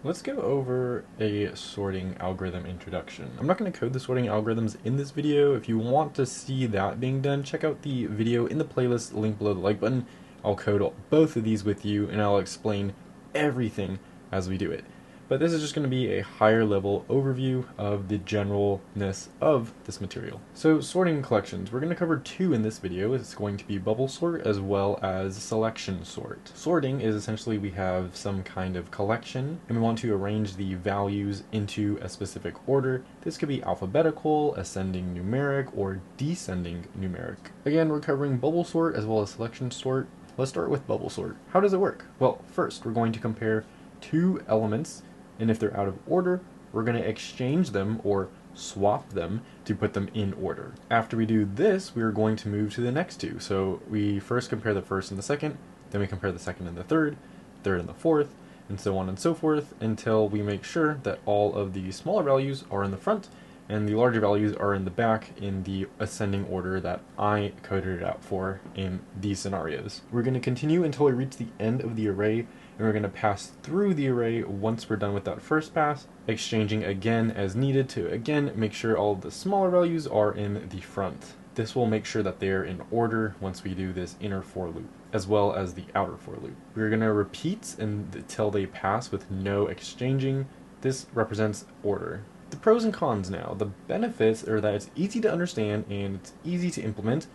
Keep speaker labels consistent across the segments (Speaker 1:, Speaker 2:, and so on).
Speaker 1: Let's go over a sorting algorithm introduction. I'm not going to code the sorting algorithms in this video. If you want to see that being done, check out the video in the playlist, link below the like button. I'll code both of these with you and I'll explain everything as we do it. But this is just going to be a higher level overview of the generalness of this material. So sorting collections, we're going to cover two in this video. It's going to be bubble sort as well as selection sort. Sorting is essentially we have some kind of collection and we want to arrange the values into a specific order. This could be alphabetical, ascending numeric, or descending numeric. Again, we're covering bubble sort as well as selection sort. Let's start with bubble sort. How does it work? Well, first we're going to compare two elements, and if they're out of order, we're going to exchange them or swap them to put them in order. After we do this, we're going to move to the next two. So we first compare the first and the second, then we compare the second and the third and the fourth, and so on and so forth until we make sure that all of the smaller values are in the front and the larger values are in the back in the ascending order that I coded it out for in these scenarios. We're going to continue until we reach the end of the array, and we're going to pass through the array once we're done with that first pass, exchanging again as needed to again make sure all of the smaller values are in the front. This will make sure that they're in order once we do this inner for loop, as well as the outer for loop. We're going to repeat until they pass with no exchanging. This represents order. The pros and cons now. The benefits are that it's easy to understand and it's easy to implement.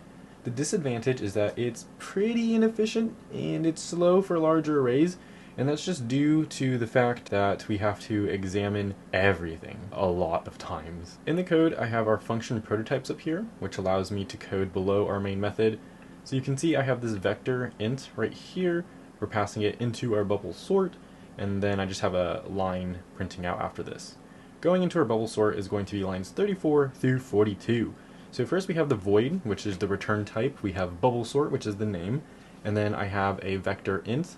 Speaker 1: The disadvantage is that it's pretty inefficient and it's slow for larger arrays, and that's just due to the fact that we have to examine everything a lot of times. In the code, I have our function prototypes up here, which allows me to code below our main method. So you can see I have this vector int right here. We're passing it into our bubble sort, and then I just have a line printing out after this. Going into our bubble sort is going to be lines 34 through 42. So first we have the void, which is the return type. We have bubble sort, which is the name. And then I have a vector int,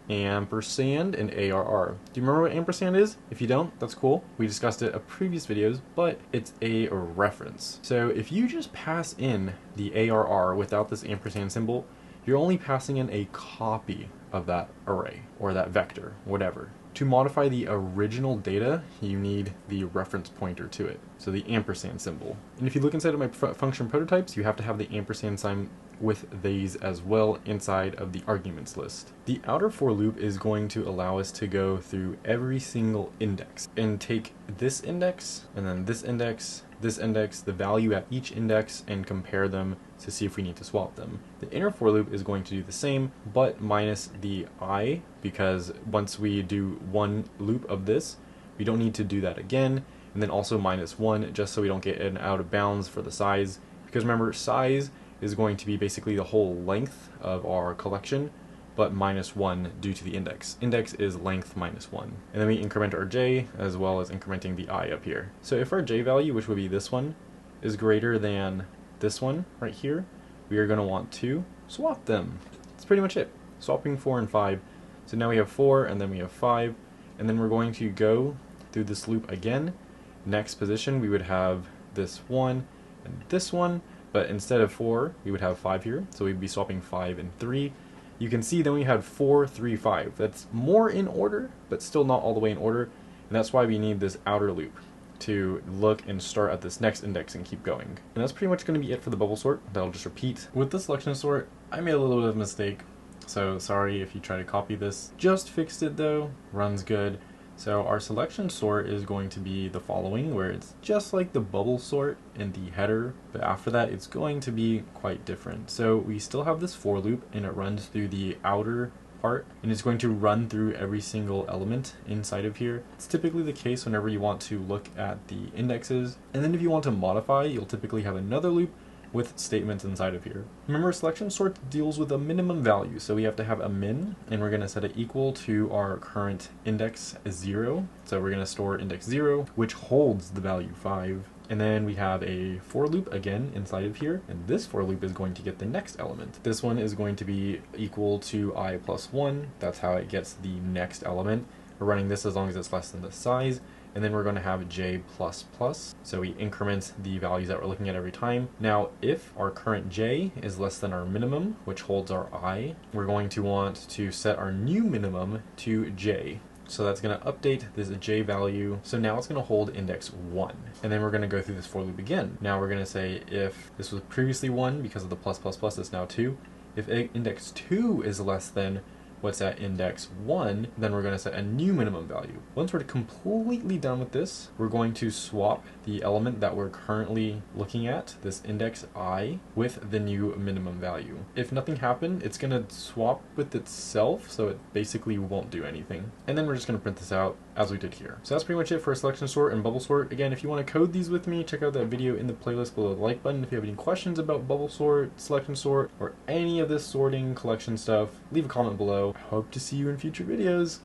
Speaker 1: ampersand, and ARR. Do you remember what ampersand is? If you don't, that's cool. We discussed it in previous videos, but it's a reference. So if you just pass in the ARR without this ampersand symbol, you're only passing in a copy of that array, or that vector, whatever. To modify the original data, you need the reference pointer to it, so the ampersand symbol. And if you look inside of my function prototypes, you have to have the ampersand sign with these as well inside of the arguments list. The outer for loop is going to allow us to go through every single index and take this index and then this index, the value at each index, and compare them to see if we need to swap them. The inner for loop is going to do the same, but minus the I, because once we do one loop of this, we don't need to do that again, and then also minus 1 just so we don't get an out of bounds for the size, because remember, size is going to be basically the whole length of our collection, but minus 1 due to the index. Index is length minus 1. And then we increment our j as well as incrementing the I up here. So if our j value, which would be this one, is greater than this one right here, we are going to want to swap them. That's pretty much it. Swapping 4 and 5. So now we have 4 and then we have 5, and then we're going to go through this loop again. Next position we would have this one and this one, but instead of 4 we would have 5 here, so we'd be swapping 5 and 3. You can see then we had 4, 3, 5. That's more in order, but still not all the way in order, and that's why we need this outer loop to look and start at this next index and keep going. And that's pretty much going to be it for the bubble sort. That'll just repeat. With the selection sort, I made a little bit of a mistake, so sorry if you try to copy this. Just fixed it though, runs good. So our selection sort is going to be the following, where it's just like the bubble sort in the header, but after that it's going to be quite different. So we still have this for loop and it runs through the outer part, and it's going to run through every single element inside of here. It's typically the case whenever you want to look at the indexes, and then if you want to modify, you'll typically have another loop with statements inside of here. Remember, selection sort deals with a minimum value, so we have to have a min, and we're going to set it equal to our current index 0. So we're going to store index 0, which holds the value 5. And then we have a for loop again inside of here, and this for loop is going to get the next element. This one is going to be equal to I plus 1. That's how it gets the next element. We're running this as long as it's less than the size. And then we're going to have j++, so we increment the values that we're looking at every time. Now, if our current j is less than our minimum, which holds our I, we're going to want to set our new minimum to j. So that's going to update this j value. So now it's going to hold index 1. And then we're going to go through this for loop again. Now we're going to say if this was previously 1 because of the plus plus plus, it's now 2. If index 2 is less than what's at index 1, then we're going to set a new minimum value. Once we're completely done with this, we're going to swap the element that we're currently looking at, this index I, with the new minimum value. If nothing happened, it's going to swap with itself, so it basically won't do anything. And then we're just going to print this out as we did here. So that's pretty much it for selection sort and bubble sort. Again, if you want to code these with me, check out that video in the playlist below the like button. If you have any questions about bubble sort, selection sort, or any of this sorting collection stuff, leave a comment below. I hope to see you in future videos.